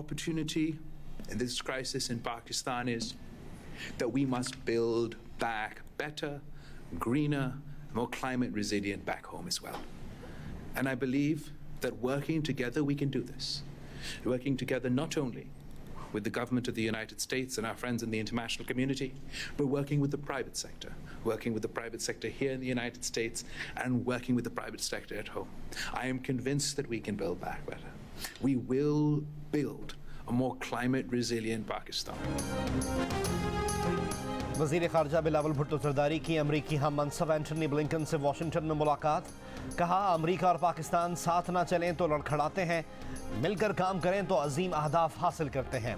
opportunity in this crisis in Pakistan is that we must build back better, greener, more climate resilient back home as well. And I believe that working together we can do this. Working together not only with the government of the United States and our friends in the international community, but working with the private sector, working with the private sector here in the United States and working with the private sector at home. I am convinced that we can build back better. We will build a more climate resilient Pakistan. वज़ीर ख़ारजा बिलावल भुट्टो ज़रदारी की अमरीकी हम मनसब Antony Blinken से Washington में मुलाकात। कहा, अमरीका और पाकिस्तान साथ ना चलें तो लड़खड़ाते हैं, मिलकर काम करें तो अजीम अहदाफ हासिल करते हैं।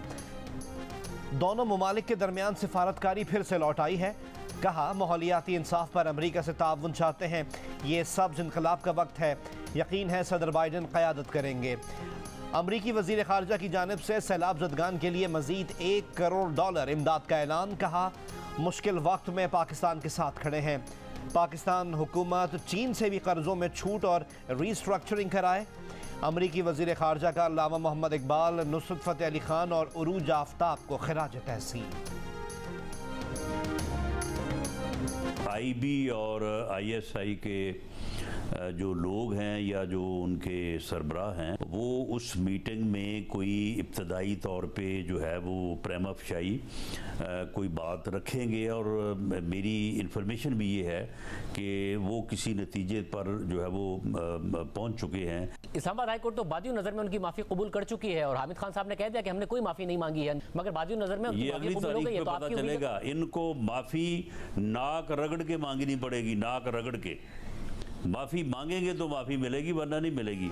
दोनों ममालिक के दरमियान सिफारतकारी फिर से लौट आई है। कहा, माहौलियाती इंसाफ पर अमरीका से ताउन चाहते हैं। ये सब्ज़ इनकलाब का वक्त है, यकीन है सदर बाइडन क़यादत करेंगे। अमरीकी वज़ीर ख़ारजा की जानिब से सैलाब ज़दगान के लिए मज़ीद $1 करोड़ इमदाद का ऐलान। कहा, मुश्किल वक्त में पाकिस्तान के साथ खड़े हैं। पाकिस्तान हुकूमत चीन से भी कर्ज़ों में छूट और रीस्ट्रक्चरिंग कराए। अमरीकी वज़ीर ख़ारजा का अल्लामा मोहम्मद इकबाल, नुसरत फ़तेह अली ख़ान और उरूज आफ्ताब को खिराज तहसीन। IB और ISI के जो लोग हैं या जो उनके सरबराह हैं वो उस मीटिंग में कोई इब्तदाई तौर पे जो है वो प्रेमा फशाई कोई बात रखेंगे और मेरी इन्फॉर्मेशन भी ये है कि वो किसी नतीजे पर जो है वो पहुंच चुके हैं। इस्लामाबाद हाई कोर्ट तो बादियों नज़र में उनकी माफ़ी कबूल कर चुकी है और हामिद खान साहब ने कह दिया कि हमने कोई माफ़ी नहीं मांगी है, मगर बादियों नज़र में ये अगली तारीख में पता चलेगा। इनको माफ़ी नाक रगड़ के मांगनी पड़ेगी, नाक रगड़ के माफ़ी मांगेंगे तो माफ़ी मिलेगी, वरना नहीं मिलेगी।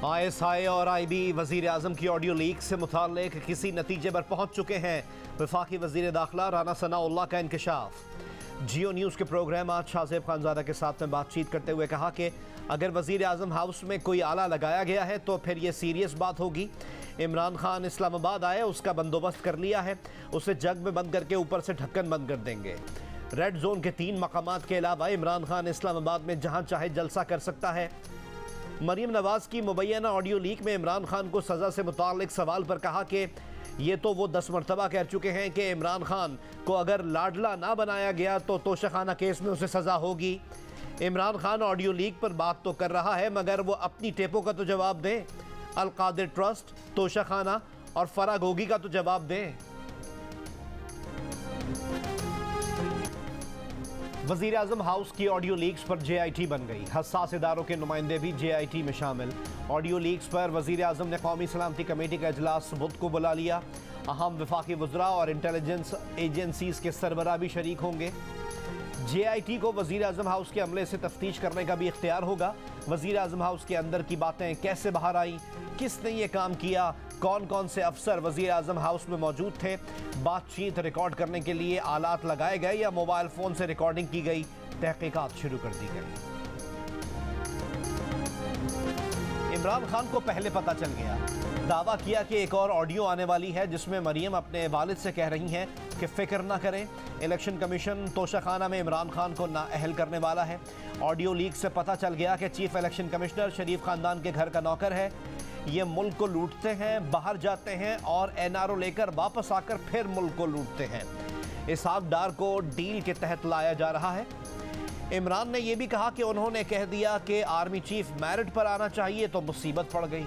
ISI और IB वज़ीर आज़म की ऑडियो लीक से मुताल्लिक किसी नतीजे पर पहुँच चुके हैं। वफाकी वज़ीर दाखिला राना सनाउल्लाह का इंकशाफ। जियो न्यूज़ के प्रोग्राम आज शाहज़ेब खानज़ादा के साथ में बातचीत करते हुए कहा कि अगर वज़ीर आज़म हाउस में कोई आला लगाया गया है तो फिर ये सीरियस बात होगी। इमरान खान इस्लामाबाद आए, उसका बंदोबस्त कर लिया है, उसे जग में बंद करके ऊपर से ढक्कन बंद कर देंगे। रेड जोन के 3 मकामात के अलावा इमरान खान इस्लामाबाद में जहां चाहे जलसा कर सकता है। मरीम नवाज की मुबैना ऑडियो लीक में इमरान खान को सज़ा से मुताल्लिक सवाल पर कहा कि ये तो वो 10 मरतबा कह चुके हैं कि इमरान खान को अगर लाडला ना बनाया गया तो तोशाखाना केस में उसे सज़ा होगी। इमरान खान ऑडियो लीक पर बात तो कर रहा है मगर वो अपनी टेपों का तो जवाब दें। अल-कादिर ट्रस्ट, तोशाखाना और फरागोगी का तो जवाब दें। वज़ीर आज़म हाउस की ऑडियो लीक्स पर JIT बन गई। हसास इदारों के नुमाइंदे भी JIT में शामिल। ऑडियो लीक्स पर वज़ीर आज़म ने कौमी सलामती कमेटी का इजलास बुध को बुला लिया। अहम वफाकी वज़रा और इंटेलिजेंस एजेंसीज़ के सरबराह भी शरीक होंगे। JIT को वज़ीर आज़म हाउस के अमले से तफ्तीश करने का भी इख्तियार होगा। वज़ीर आज़म हाउस के अंदर की बातें कैसे बाहर आईं, किसने ये काम किया, कौन कौन से अफसर वज़ीर आज़म हाउस में मौजूद थे, बातचीत रिकॉर्ड करने के लिए आलात लगाए गए या मोबाइल फ़ोन से रिकॉर्डिंग की गई, तहकीकात शुरू कर दी गई। इमरान खान को पहले पता चल गया। दावा किया कि एक और ऑडियो आने वाली है जिसमें मरियम अपने वालिद से कह रही हैं कि फ़िक्र ना करें, इलेक्शन कमीशन तोशाखाना में इमरान खान को नाअहल करने वाला है। ऑडियो लीक से पता चल गया कि चीफ इलेक्शन कमिश्नर शरीफ ख़ानदान के घर का नौकर है। ये मुल्क को लूटते हैं, बाहर जाते हैं और NRO लेकर वापस आकर फिर मुल्क को लूटते हैं। इसहाक डार को डील के तहत लाया जा रहा है। इमरान ने यह भी कहा कि उन्होंने कह दिया कि आर्मी चीफ मेरिट पर आना चाहिए तो मुसीबत पड़ गई।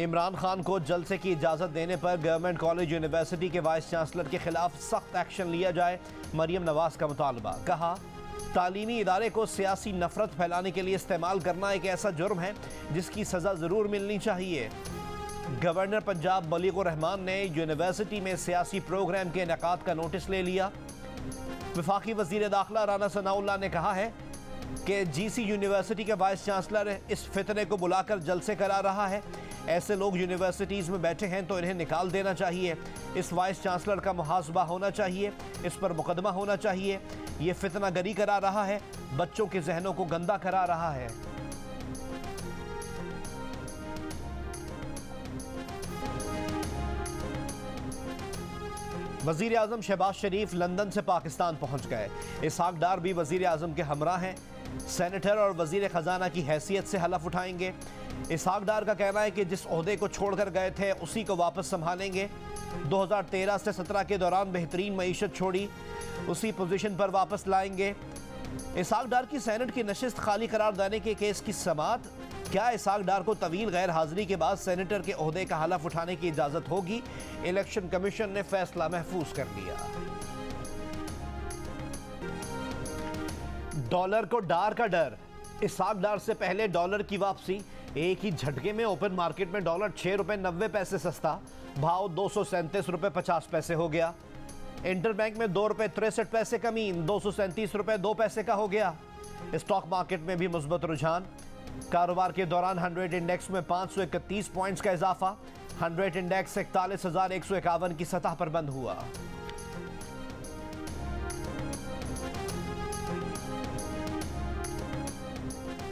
इमरान खान को जलसे की इजाज़त देने पर गवर्नमेंट कॉलेज यूनिवर्सिटी के वाइस चांसलर के खिलाफ सख्त एक्शन लिया जाए, मरियम नवाज का मुतालबा। कहा, तालीमी इदारे को सियासी नफरत फैलाने के लिए इस्तेमाल करना एक ऐसा जुर्म है जिसकी सज़ा ज़रूर मिलनी चाहिए। गवर्नर पंजाब मलिकुर रहमान ने यूनिवर्सिटी में सियासी प्रोग्राम के इनेकाद का नोटिस ले लिया। वफाकी वज़ीर दाखिला राना सनाउल्लाह ने कहा है कि GC यूनिवर्सिटी के वाइस चांसलर इस फितने को बुलाकर जलसे करा रहा है। ऐसे लोग यूनिवर्सिटीज़ में बैठे हैं तो इन्हें निकाल देना चाहिए। इस वाइस चांसलर का मुहासबा होना चाहिए, इस पर मुकदमा होना चाहिए। ये फितना गरी करा रहा है, बच्चों के जहनों को गंदा करा रहा है। वजीर आजम शहबाज शरीफ लंदन से पाकिस्तान पहुंच गए। इसहाक डार भी वजीर आजम के हमरा हैं। सेनेटर और वजीर खजाना की हैसियत से हलफ उठाएंगे। इसहाक डार का कहना है कि जिस ओहदे को छोड़कर गए थे उसी को वापस संभालेंगे। 2013 से 17 के दौरान बेहतरीन मईशत छोड़ी, उसी पोजीशन पर वापस लाएंगे। इसहाक डार की सेनेट की नशिस्त खाली करार देने के केस की समाअत। क्या इसहाक डार को तवील गैर हाजिरी के बाद सेनेटर के ओहदे का हलफ उठाने की इजाजत होगी? इलेक्शन कमीशन ने फैसला महफूज कर लिया। डॉलर को डार का डर, इसहाक डार से पहले डॉलर की वापसी। एक ही झटके में ओपन मार्केट में डॉलर 6 रुपए 90 पैसे सस्ता, भाव 237 रुपए 50 पैसे हो गया। इंटरबैंक में 2 रुपए 63 पैसे कमी, 237 रुपए 2 पैसे का हो गया। स्टॉक मार्केट में भी मुस्बत रुझान। कारोबार के दौरान 100 इंडेक्स में 531 पॉइंट्स का इजाफा। 100 इंडेक्स 41,151 की सतह पर बंद हुआ।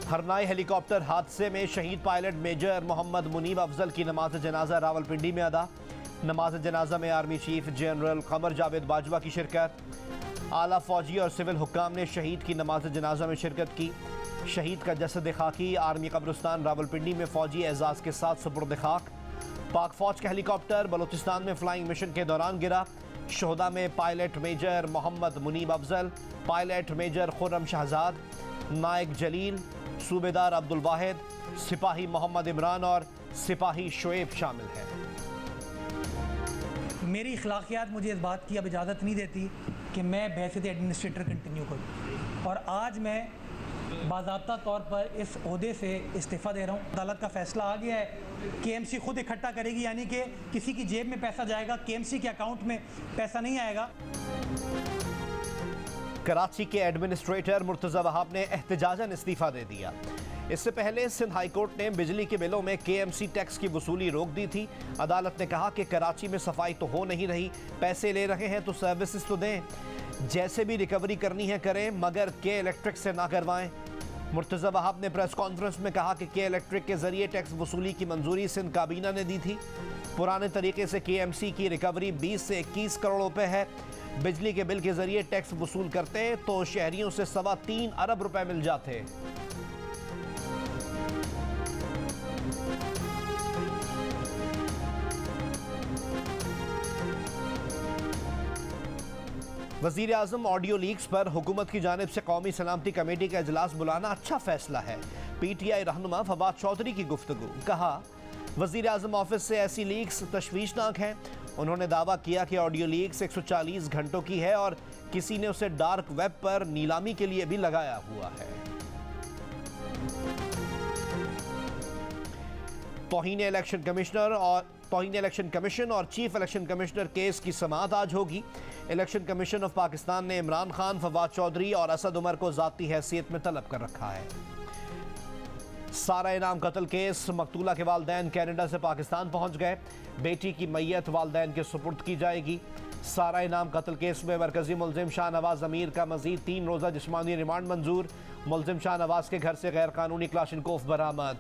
हरनाई हेलीकॉप्टर हादसे में शहीद पायलट मेजर मोहम्मद मुनीब अफजल की नमाज जनाजा रावलपिंडी में अदा। नमाज जनाजा में army chief general Qamar Javed Bajwa की शिरकत। आला फौजी और सिविल हुक्काम ने शहीद की नमाज जनाजा में शिरकत की। शहीद का जसद खाकी आर्मी कब्रिस्तान रावलपिंडी में फौजी एजाज के साथ सुपुर्द खाक। पाक फौज का हेलीकॉप्टर बलूचिस्तान में फ्लाइंग मिशन के दौरान गिरा। शोहदा में pilot major Mohammad Munib Afzal, pilot major Khurram Shahzad, नायक जलील, सूबेदार अब्दुल वाहिद, सिपाही मोहम्मद इमरान और सिपाही शोएब शामिल हैं। मेरी अखलाकियात मुझे इस बात की अब इजाज़त नहीं देती कि मैं बहसीत एडमिनिस्ट्रेटर कंटिन्यू करूँ, और आज मैं बाज़ाब्ता तौर पर इस ओहदे से इस्तीफ़ा दे रहा हूँ। अदालत का फैसला आ गया है, KMC खुद इकट्ठा करेगी, यानी कि किसी की जेब में पैसा जाएगा, KMC के अकाउंट में पैसा नहीं आएगा। कराची के एडमिनिस्ट्रेटर मुर्तज़ा वहाब ने एहतजाजन इस्तीफ़ा दे दिया। इससे पहले सिंध हाई कोर्ट ने बिजली के बिलों में KMC टैक्स की वसूली रोक दी थी। अदालत ने कहा कि कराची में सफाई तो हो नहीं रही, पैसे ले रहे हैं तो सर्विसेज तो दें, जैसे भी रिकवरी करनी है करें, मगर के इलेक्ट्रिक से ना करवाएं। मुर्तज़ा वहाब ने प्रेस कॉन्फ्रेंस में कहा कि के इलेक्ट्रिक के जरिए टैक्स वसूली की मंजूरी सिंध काबीना ने दी थी। पुराने तरीके से KMC की रिकवरी 20 से 21 करोड़ रुपए है। बिजली के बिल के जरिए टैक्स वसूल करते तो शहरियों से 3.25 अरब रुपए मिल जाते। वजीर आजम ऑडियो लीक्स पर हुकूमत की जानिब से कौमी सलामती कमेटी का इजलास बुलाना अच्छा फैसला है। PTI रहनुमा फवाद चौधरी की गुफ्तगू। कहा, वजीर आजम ऑफिस से ऐसी लीक्स तशवीशनाक हैं। उन्होंने दावा किया कि ऑडियो लीक्स 140 घंटों की है और किसी ने उसे डार्क वेब पर नीलामी के लिए भी लगाया हुआ है। तौहीन इलेक्शन कमीशन और चीफ इलेक्शन कमिश्नर केस की समाअत आज होगी। इलेक्शन कमीशन ऑफ पाकिस्तान ने इमरान खान, फवाद चौधरी और असद उमर को ज़ाती हैसियत में तलब कर रखा है। सारा इनाम कत्ल केस, मकतूला के वालदैन कनाडा से पाकिस्तान पहुंच गए। बेटी की मैयत वालदैन के सुपुर्द की जाएगी। सारा इनाम कत्ल केस में मरकजी मुलजिम शाहनवाज अमीर का मजीद 3 रोज़ा जिस्मानी रिमांड मंजूर। मुलजिम शाहनवाज के घर से गैर कानूनी क्लाशनकोफ बरामद।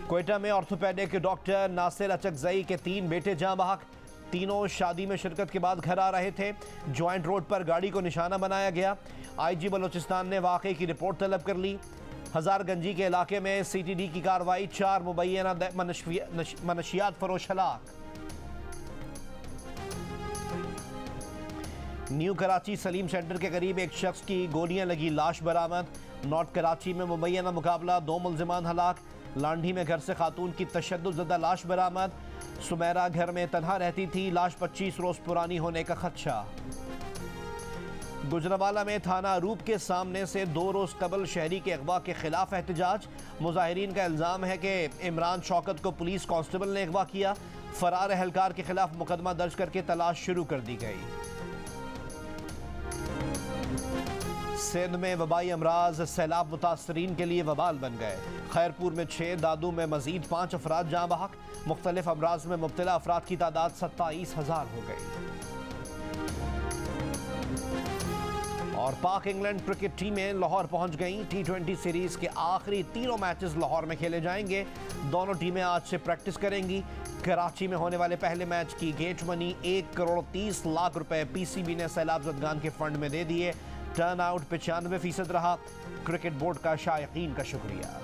क्वेटा में ऑर्थोपेडिक डॉक्टर नासिर अचकजई के 3 बेटे जाँ बहक। तीनों शादी में शिरकत के बाद घर आ रहे थे। ज्वाइंट रोड पर गाड़ी को निशाना बनाया गया। IG बलूचिस्तान ने वाक़े की रिपोर्ट तलब कर ली। हजारगंजी के इलाके में CTD की कार्रवाई, 4 मुबैना मनशियात फरोश हलाक। न्यू कराची सलीम सेंटर के करीब एक शख्स की गोलियां लगी लाश बरामद। नॉर्थ कराची में मुबैना मुकाबला, 2 मुलजिमान हलाक। लांढी में घर से खातून की तशद्दुद लाश बरामद। सुमेरा घर में तन्हा रहती थी, लाश 25 रोज पुरानी होने का खदशा। गुजरावाला में थाना अरूप के सामने से 2 रोज कबल शहरी के अगवा के खिलाफ एहतजाज। मुजाहिरीन का इल्ज़ाम है कि इमरान शौकत को पुलिस कांस्टेबल ने अगवा किया। फरार एहलकार के खिलाफ मुकदमा दर्ज करके तलाश शुरू कर दी गई। सिंध में वबाई अमराज सैलाब मुतासरीन के लिए वबाल बन गए। खैरपुर में 6, दादू में मजीद 5 अफराद जाँ बहक। मुख्तलिफ अमराज में मुब्तला अफराद की तादाद 27,000 हो गई। और पाक इंग्लैंड क्रिकेट टीमें लाहौर पहुंच गईं। T20 सीरीज के आखिरी तीनों मैचेस लाहौर में खेले जाएंगे। दोनों टीमें आज से प्रैक्टिस करेंगी। कराची में होने वाले पहले मैच की गेट मनी 1 करोड़ 30 लाख रुपए PCB ने सैलाब ज़दगान के फंड में दे दिए। टर्न आउट 95% रहा। क्रिकेट बोर्ड का शायकीन का शुक्रिया।